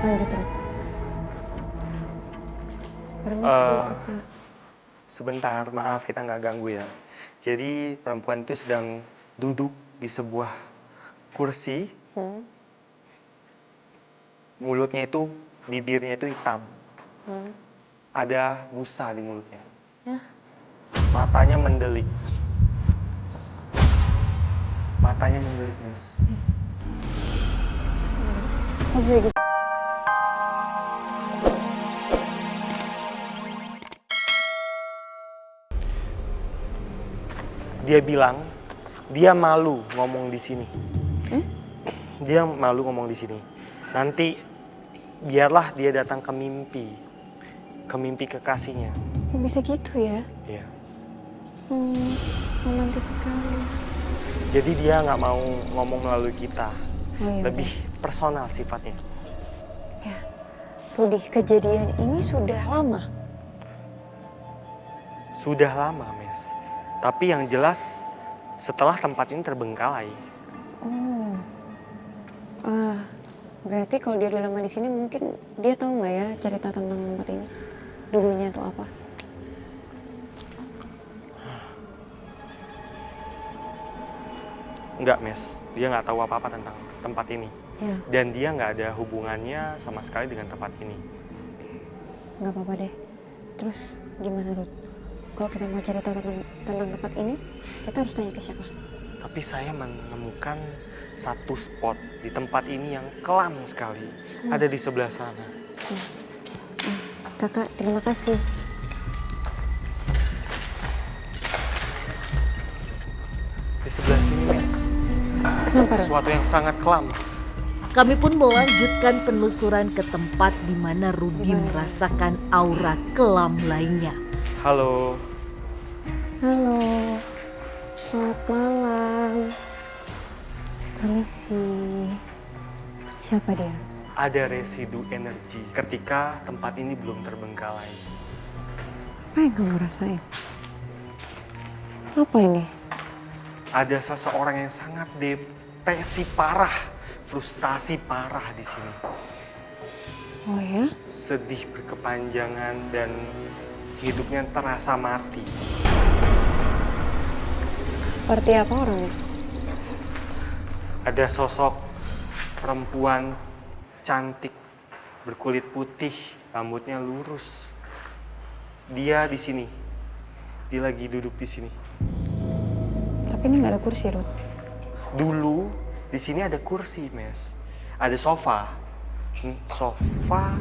Lanjut, Ruth. Permisi, Kakak. Sebentar, maaf kita nggak ganggu ya. Jadi perempuan itu sedang duduk di sebuah kursi, mulutnya itu, bibirnya itu hitam. Ada busa di mulutnya. Ya. Matanya mendelik. Matanya mendelik, Mas. Kok bisa gitu? Dia bilang dia malu ngomong di sini. Dia malu ngomong di sini. Nanti biarlah dia datang ke mimpi kekasihnya. Kok bisa gitu ya? Iya. Romantis sekali. Jadi dia nggak mau ngomong melalui kita. Oh, iya, Lebih personal sifatnya. Ya, Rudy, kejadian ini sudah lama. Sudah lama, Mes. Tapi yang jelas setelah tempat ini terbengkalai. Oh, berarti kalau dia udah lama di sini mungkin dia tahu nggak ya cerita tentang tempat ini dulunya atau apa? Enggak, Mes. Dia nggak tahu apa-apa tentang tempat ini. Ya, Dan dia nggak ada hubungannya sama sekali dengan tempat ini. nggak apa-apa deh. Terus gimana, Ruth? Kalau kita mau cerita tentang tempat ini, kita harus tanya ke siapa? Tapi saya menemukan satu spot di tempat ini yang kelam sekali. Ada di sebelah sana. Kakak, terima kasih. Di sebelah sini, Mes. Kenapa, Ruth? Sesuatu yang sangat kelam. Kami pun melanjutkan penelusuran ke tempat di mana Rudy merasakan aura kelam lainnya. Halo. Halo, selamat malam. Permisi, siapa dia? Ada residu energi ketika tempat ini belum terbengkalai. Apa yang kamu rasain? Apa ini? Ada seseorang yang sangat depresi parah, frustasi parah di sini. Oh ya? Sedih berkepanjangan dan hidupnya terasa mati. Seperti apa orangnya? Ada sosok perempuan cantik, berkulit putih, rambutnya lurus. Dia di sini. Dia lagi duduk di sini. Tapi ini nggak ada kursi, Ruth. Dulu di sini ada kursi, Mes. Ada sofa. Sofa.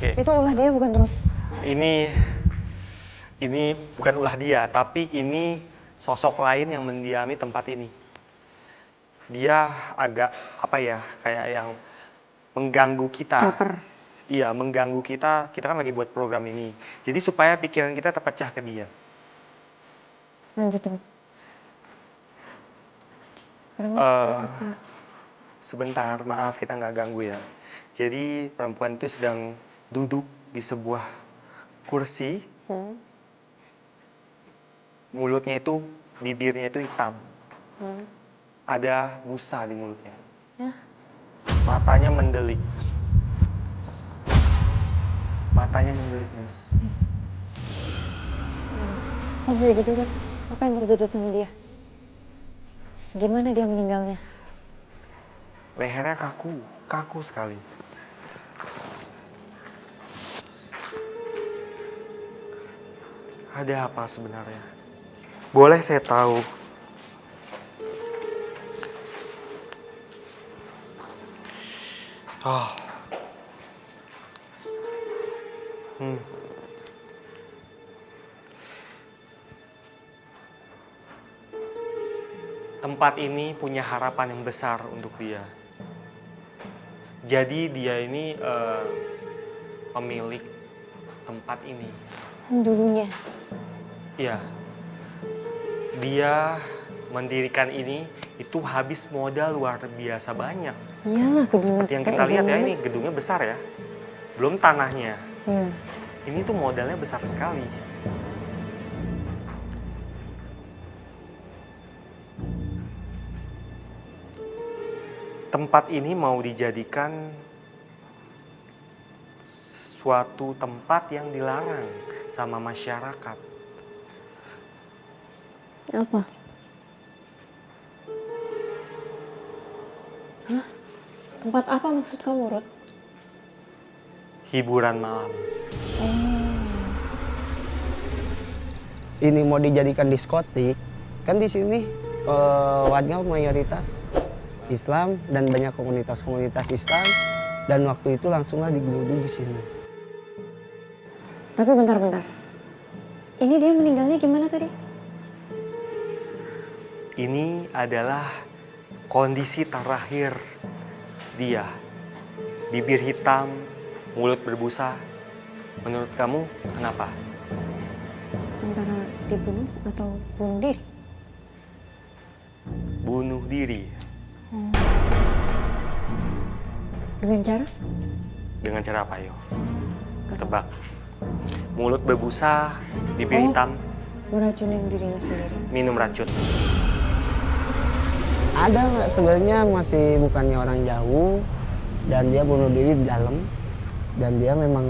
Oke. Itu ulah dia bukan, Ruth? Ini bukan ulah dia, tapi ini sosok lain yang mendiami tempat ini. Dia agak apa ya, kayak yang mengganggu kita. Caper. Iya, mengganggu kita. Kita kan lagi buat program ini. Jadi supaya pikiran kita terpecah ke dia. Lanjut, Ruth. Permisi, Eh, Kakak. Sebentar, maaf kita nggak ganggu ya. Jadi perempuan itu sedang duduk di sebuah kursi. Mulutnya itu, bibirnya itu hitam. Ada busa di mulutnya. Ya. Matanya mendelik. Matanya mendelik, Mas. Kok bisa gitu, Ruth? Apa yang terjadi sama dia? Gimana dia meninggalnya? Lehernya kaku sekali. Ada apa sebenarnya? Boleh saya tahu? Oh. Tempat ini punya harapan yang besar untuk dia. Jadi dia ini pemilik tempat ini. Dulunya. Iya. Dia mendirikan ini itu habis modal luar biasa banyak. Iyalah, gedungnya Seperti yang kayak kita lihat ya, gini. ini gedungnya besar ya. Belum tanahnya. Iya. Ini tuh modalnya besar sekali. tempat ini mau dijadikan suatu tempat yang dilarang sama masyarakat. Apa? Hah? Tempat apa maksud kamu, Ruth? Hiburan malam. Ini mau dijadikan diskotik, kan di sini warga mayoritas Islam dan banyak komunitas-komunitas Islam, dan waktu itu langsunglah digeluduk di sini. Tapi bentar. Ini dia meninggalnya gimana tadi? Ini adalah kondisi terakhir dia. Bibir hitam, mulut berbusa. Menurut kamu kenapa? Antara dibunuh atau bunuh diri? Bunuh diri. Dengan cara? Dengan cara apa, yo? Gak tahu. Tebak. Mulut berbusa, bibir hitam, Meracunin dirinya sendiri. minum racun. Ada nggak sebenarnya masih bukannya orang jauh, dan dia bunuh diri di dalam, dan dia memang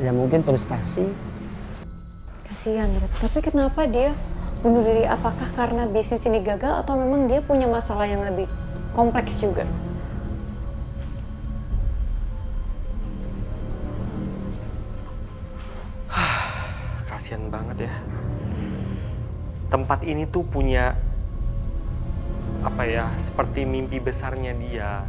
ya mungkin frustasi. Kasihan, Ruth. Tapi kenapa dia bunuh diri? Apakah karena bisnis ini gagal atau memang dia punya masalah yang lebih kompleks juga? Kasian banget ya. Tempat ini tuh punya apa ya, seperti mimpi besarnya dia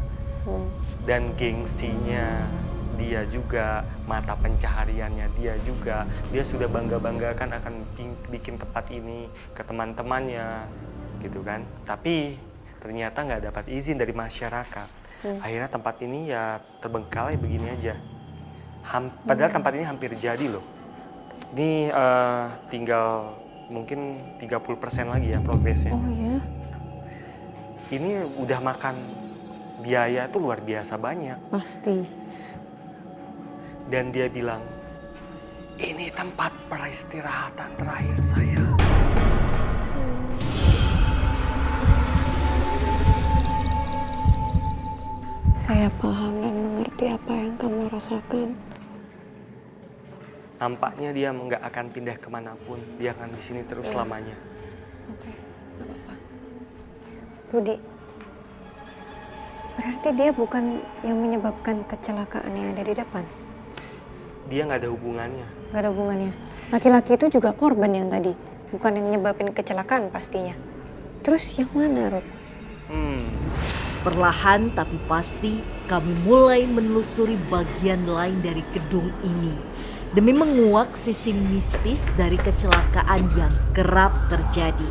dan gengsinya dia juga, mata pencahariannya dia juga. Dia sudah bangga-banggakan akan bikin tempat ini ke teman-temannya gitu kan. Tapi ternyata nggak dapat izin dari masyarakat. Akhirnya tempat ini ya terbengkalai begini aja. Padahal tempat ini hampir jadi loh. Ini tinggal mungkin 30% lagi ya progresnya. Oh ya? Ini udah makan biaya tuh luar biasa banyak. Pasti. Dan dia bilang, ini tempat peristirahatan terakhir saya. Saya paham dan mengerti apa yang kamu rasakan. Nampaknya dia nggak akan pindah kemanapun. Dia akan di sini terus selamanya. Oke, gak apa-apa. Rudi, berarti dia bukan yang menyebabkan kecelakaan yang ada di depan? Dia nggak ada hubungannya. Gak ada hubungannya. Laki-laki itu juga korban yang tadi, bukan yang nyebabin kecelakaan pastinya. Terus yang mana, Ruth? Perlahan tapi pasti kami mulai menelusuri bagian lain dari gedung ini demi menguak sisi mistis dari kecelakaan yang kerap terjadi.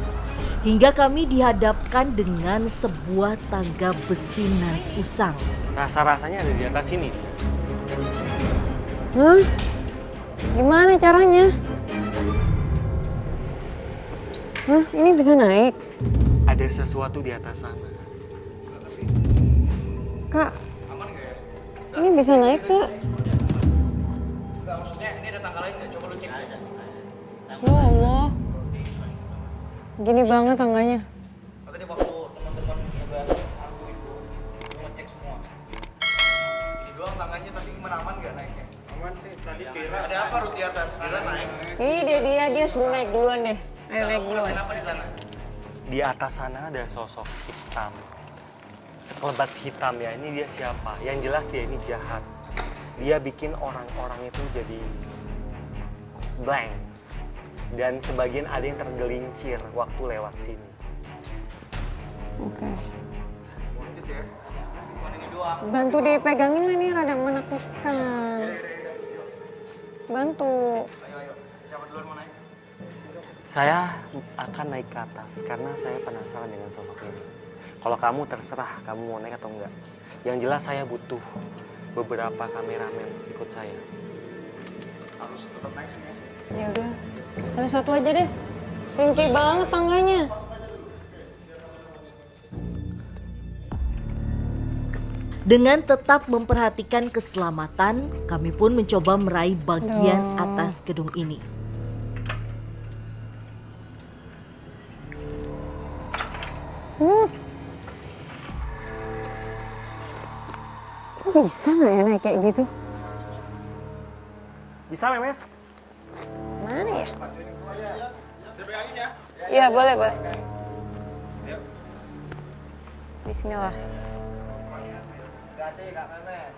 Hingga kami dihadapkan dengan sebuah tangga besi nan usang. Rasa-rasanya ada di atas sini. Hah? Gimana caranya? Hah? Ini bisa naik? Ada sesuatu di atas sana. Kak, ini bisa naik, Kak? Enggak, maksudnya ini ada tangga lain nggak? Coba lu cek aja. Ya Allah. Gini banget tangganya. Makanya waktu teman-teman ngebahas hantu itu, lu ngecek semua. Ini doang tangganya, tapi gimana, aman nggak naiknya? Aman sih, tadi kira. Ada apa Ruth di atas? Kira naik. Ih, dia suruh naik duluan deh. Ayo naik duluan. Kenapa di sana? Di atas sana ada sosok hitam. Sekelebat hitam ya, ini dia siapa? Yang jelas dia ini jahat. Dia bikin orang-orang itu jadi blank. Dan sebagian ada yang tergelincir waktu lewat sini. Oke. Lanjut ya. Cuma ini doang. Bantu dipegangin lah, ini rada menakutkan. Bantu. Ayo. Siapa duluan mau naik? Saya akan naik ke atas karena saya penasaran dengan sosok ini. Kalau kamu terserah kamu mau naik atau enggak. Yang jelas saya butuh beberapa kameramen ikut saya. Harus tetap naik sih, Mas. Ya udah, satu-satu aja deh. Ringkih banget tangganya. Dengan tetap memperhatikan keselamatan, kami pun mencoba meraih bagian atas gedung ini. Kok bisa nggak ya naik kayak gitu? Bisa, Memes? Mana ya? Iya, boleh, boleh. Bismillah. Hati-hati Kak Memes.